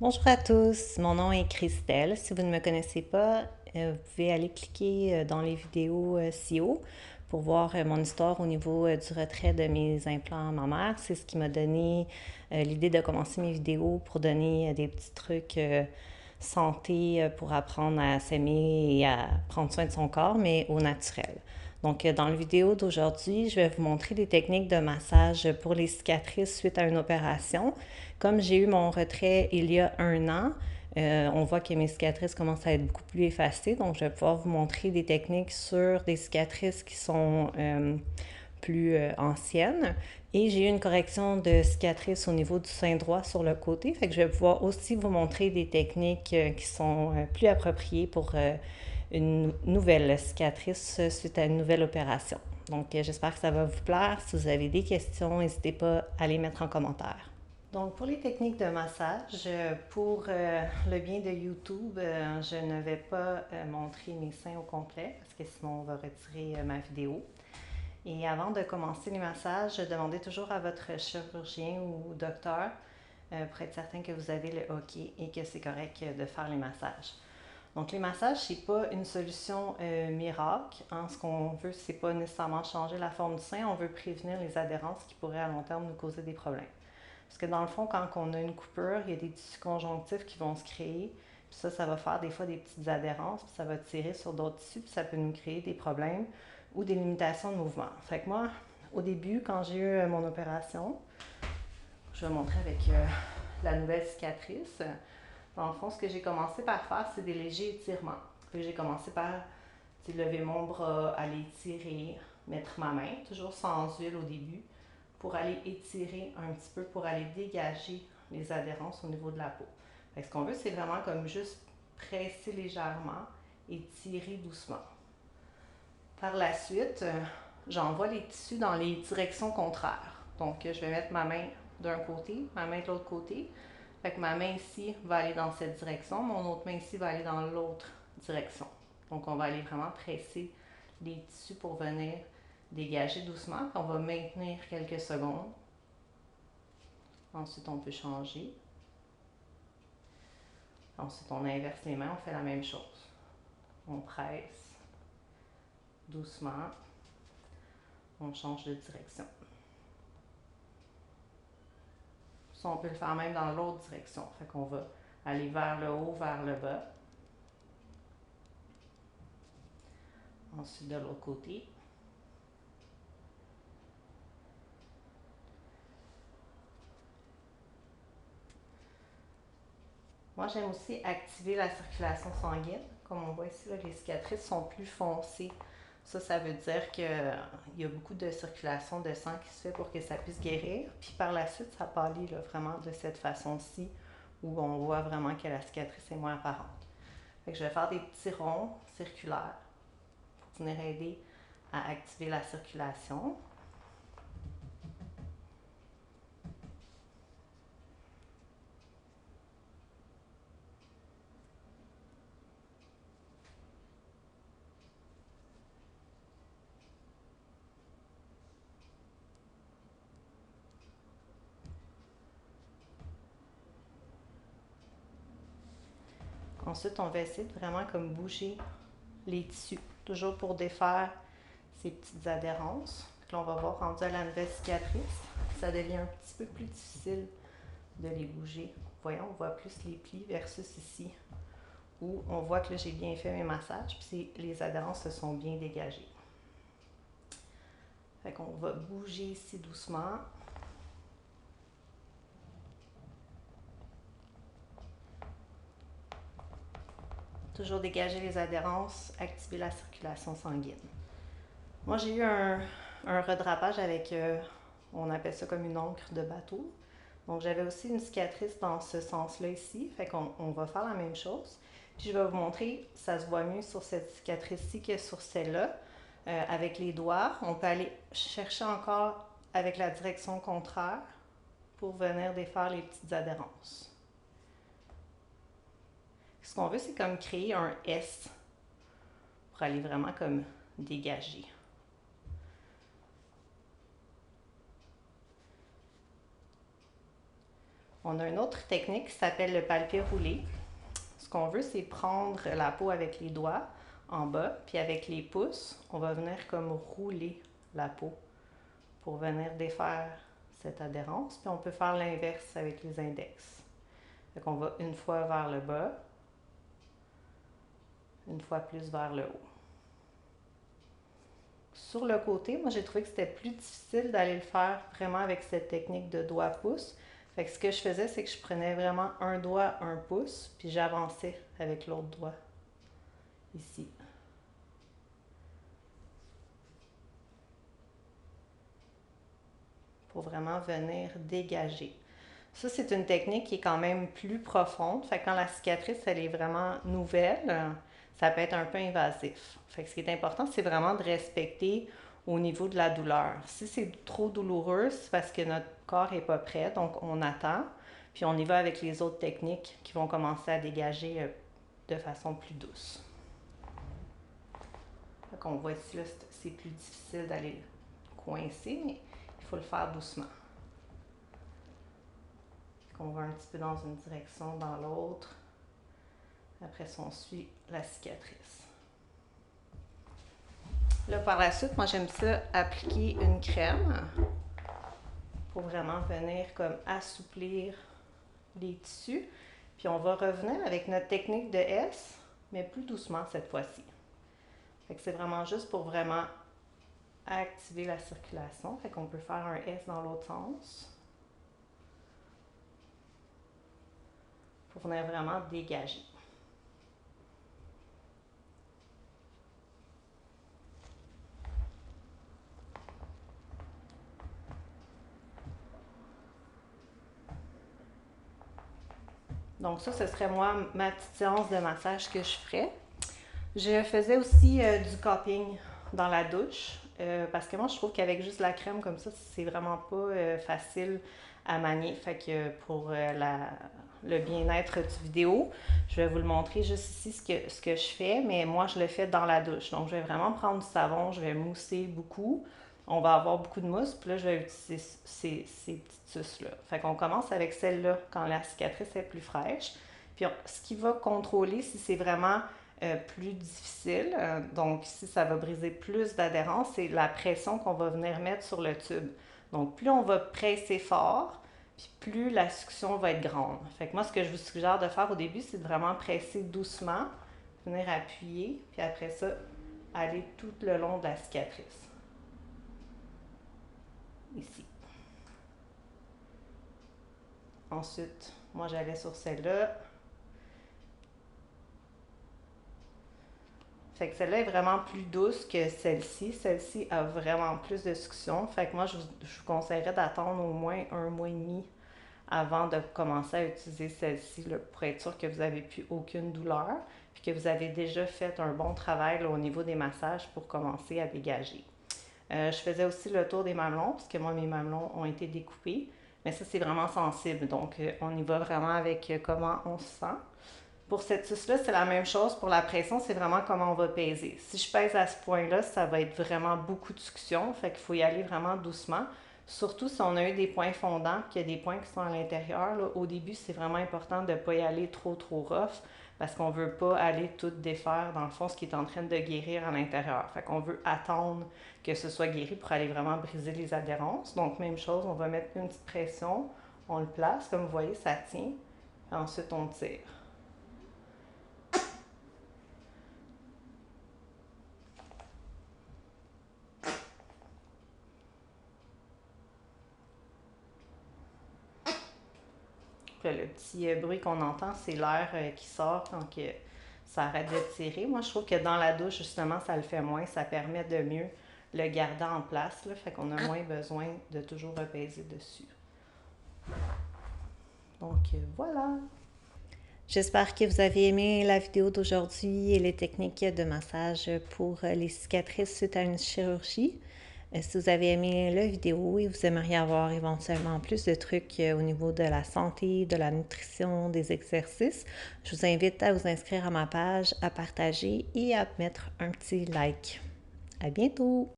Bonjour à tous, mon nom est Christelle. Si vous ne me connaissez pas, vous pouvez aller cliquer dans les vidéos ci-haut pour voir mon histoire au niveau du retrait de mes implants mammaires. C'est ce qui m'a donné l'idée de commencer mes vidéos pour donner des petits trucs santé pour apprendre à s'aimer et à prendre soin de son corps, mais au naturel. Donc, dans la vidéo d'aujourd'hui, je vais vous montrer des techniques de massage pour les cicatrices suite à une opération. Comme j'ai eu mon retrait il y a 1 an, on voit que mes cicatrices commencent à être beaucoup plus effacées. Donc, je vais pouvoir vous montrer des techniques sur des cicatrices qui sont plus anciennes. Et j'ai eu une correction de cicatrices au niveau du sein droit sur le côté. Fait que je vais pouvoir aussi vous montrer des techniques qui sont plus appropriées pour une nouvelle cicatrice suite à une nouvelle opération. Donc, j'espère que ça va vous plaire. Si vous avez des questions, n'hésitez pas à les mettre en commentaire. Donc, pour les techniques de massage, pour le bien de YouTube, je ne vais pas montrer mes seins au complet parce que sinon on va retirer ma vidéo. Et avant de commencer les massages, demandez toujours à votre chirurgien ou docteur pour être certain que vous avez le OK et que c'est correct de faire les massages. Donc, les massages, c'est pas une solution miracle. Hein. Ce qu'on veut, c'est pas nécessairement changer la forme du sein, on veut prévenir les adhérences qui pourraient à long terme nous causer des problèmes. Parce que dans le fond, quand on a une coupure, il y a des tissus conjonctifs qui vont se créer. Puis ça va faire des fois des petites adhérences, puis ça va tirer sur d'autres tissus, puis ça peut nous créer des problèmes ou des limitations de mouvement. Fait que moi, au début, quand j'ai eu mon opération, je vais montrer avec la nouvelle cicatrice. Dans le fond, ce que j'ai commencé par faire, c'est des légers étirements. Puis j'ai commencé par lever mon bras, aller étirer, mettre ma main, toujours sans huile au début, pour aller étirer un petit peu, pour aller dégager les adhérences au niveau de la peau. Fait que ce qu'on veut, c'est vraiment comme juste presser légèrement et tirer doucement. Par la suite, j'envoie les tissus dans les directions contraires. Donc, je vais mettre ma main d'un côté, ma main de l'autre côté. Fait que ma main ici va aller dans cette direction, mon autre main ici va aller dans l'autre direction. Donc, on va aller vraiment presser les tissus pour venir dégager doucement. Puis on va maintenir quelques secondes. Ensuite, on peut changer. Ensuite, on inverse les mains, on fait la même chose. On presse doucement. On change de direction. Ça, on peut le faire même dans l'autre direction. Fait qu'on va aller vers le haut, vers le bas. Ensuite, de l'autre côté. Moi, j'aime aussi activer la circulation sanguine. Comme on voit ici, là, les cicatrices sont plus foncées. Ça veut dire qu'il y a beaucoup de circulation de sang qui se fait pour que ça puisse guérir. Puis par la suite, ça pâlit là, vraiment de cette façon-ci, où on voit vraiment que la cicatrice est moins apparente. Fait que je vais faire des petits ronds circulaires pour venir aider à activer la circulation. Ensuite, on va essayer de vraiment comme bouger les tissus, toujours pour défaire ces petites adhérences. Là, on va voir rendu à la nouvelle cicatrice, ça devient un petit peu plus difficile de les bouger. Voyons, on voit plus les plis versus ici, où on voit que là, j'ai bien fait mes massages, puis les adhérences se sont bien dégagées. Fait qu'on va bouger ici doucement. Toujours dégager les adhérences, activer la circulation sanguine. Moi, j'ai eu un redrapage avec, on appelle ça comme une encre de bateau. Donc, j'avais aussi une cicatrice dans ce sens-là ici. Fait qu'on va faire la même chose. Puis, je vais vous montrer, ça se voit mieux sur cette cicatrice-ci que sur celle-là. Avec les doigts, on peut aller chercher encore avec la direction contraire pour venir défaire les petites adhérences. Ce qu'on veut, c'est comme créer un S pour aller vraiment comme dégager. On a une autre technique qui s'appelle le palpé roulé. Ce qu'on veut, c'est prendre la peau avec les doigts en bas, puis avec les pouces, on va venir comme rouler la peau pour venir défaire cette adhérence. Puis on peut faire l'inverse avec les index. Fait qu'on va une fois vers le bas, une fois plus vers le haut. Sur le côté, moi j'ai trouvé que c'était plus difficile d'aller le faire vraiment avec cette technique de doigt-pouce. Fait que ce que je faisais, c'est que je prenais vraiment un doigt, un pouce, puis j'avançais avec l'autre doigt, ici. Pour vraiment venir dégager. Ça, c'est une technique qui est quand même plus profonde. Fait que quand la cicatrice, elle est vraiment nouvelle, ça peut être un peu invasif. Fait que ce qui est important, c'est vraiment de respecter au niveau de la douleur. Si c'est trop douloureux, c'est parce que notre corps n'est pas prêt, donc on attend, puis on y va avec les autres techniques qui vont commencer à dégager de façon plus douce. Fait qu'on voit ici, là, c'est plus difficile d'aller coincer, mais il faut le faire doucement. On va un petit peu dans une direction, dans l'autre. Après ça, on suit la cicatrice. Là, par la suite, moi, j'aime ça appliquer une crème pour vraiment venir comme assouplir les tissus. Puis on va revenir avec notre technique de S, mais plus doucement cette fois-ci. Fait que c'est vraiment juste pour vraiment activer la circulation. Fait qu'on peut faire un S dans l'autre sens. Pour venir vraiment dégager. Donc ça, ce serait moi, ma petite séance de massage que je ferais. Je faisais aussi du cupping dans la douche, parce que moi, je trouve qu'avec juste la crème comme ça, c'est vraiment pas facile à manier. Fait que pour le bien-être du vidéo, je vais vous le montrer juste ici ce que je fais, mais moi, je le fais dans la douche. Donc, je vais vraiment prendre du savon, je vais mousser beaucoup. On va avoir beaucoup de mousse, puis là, je vais utiliser ces petites suces-là. Fait qu'on commence avec celle-là quand la cicatrice est plus fraîche. Puis ce qui va contrôler si c'est vraiment plus difficile, donc si ça va briser plus d'adhérence, c'est la pression qu'on va venir mettre sur le tube. Donc plus on va presser fort, puis plus la succion va être grande. Fait que moi, ce que je vous suggère de faire au début, c'est de vraiment presser doucement, venir appuyer, puis après ça, aller tout le long de la cicatrice. Ici. Ensuite, moi j'allais sur celle-là. Fait que celle-là est vraiment plus douce que celle-ci. Celle-ci a vraiment plus de succion. Fait que moi, je vous conseillerais d'attendre au moins un mois et demi avant de commencer à utiliser celle-ci pour être sûr que vous n'avez plus aucune douleur puis que vous avez déjà fait un bon travail là, au niveau des massages pour commencer à dégager. Je faisais aussi le tour des mamelons parce que moi, mes mamelons ont été découpés. Mais ça, c'est vraiment sensible. Donc, on y va vraiment avec comment on se sent. Pour cette suce-là, c'est la même chose. Pour la pression, c'est vraiment comment on va peser. Si je pèse à ce point-là, ça va être vraiment beaucoup de succion. Fait qu'il faut y aller vraiment doucement. Surtout si on a eu des points fondants, qu'il y a des points qui sont à l'intérieur. Au début, c'est vraiment important de ne pas y aller trop rough parce qu'on ne veut pas aller tout défaire dans le fond ce qui est en train de guérir à l'intérieur. Fait qu'on veut attendre que ce soit guéri pour aller vraiment briser les adhérences. Donc, même chose, on va mettre une petite pression, on le place, comme vous voyez, ça tient. Ensuite, on tire. Puis le petit bruit qu'on entend, c'est l'air qui sort quand ça arrête de tirer. Moi, je trouve que dans la douche, justement, ça le fait moins. Ça permet de mieux le garder en place. Là, fait qu'on a moins besoin de toujours repaiser dessus. Donc, voilà. J'espère que vous avez aimé la vidéo d'aujourd'hui et les techniques de massage pour les cicatrices suite à une chirurgie. Si vous avez aimé la vidéo et vous aimeriez avoir éventuellement plus de trucs au niveau de la santé, de la nutrition, des exercices, je vous invite à vous inscrire à ma page, à partager et à mettre un petit like. À bientôt!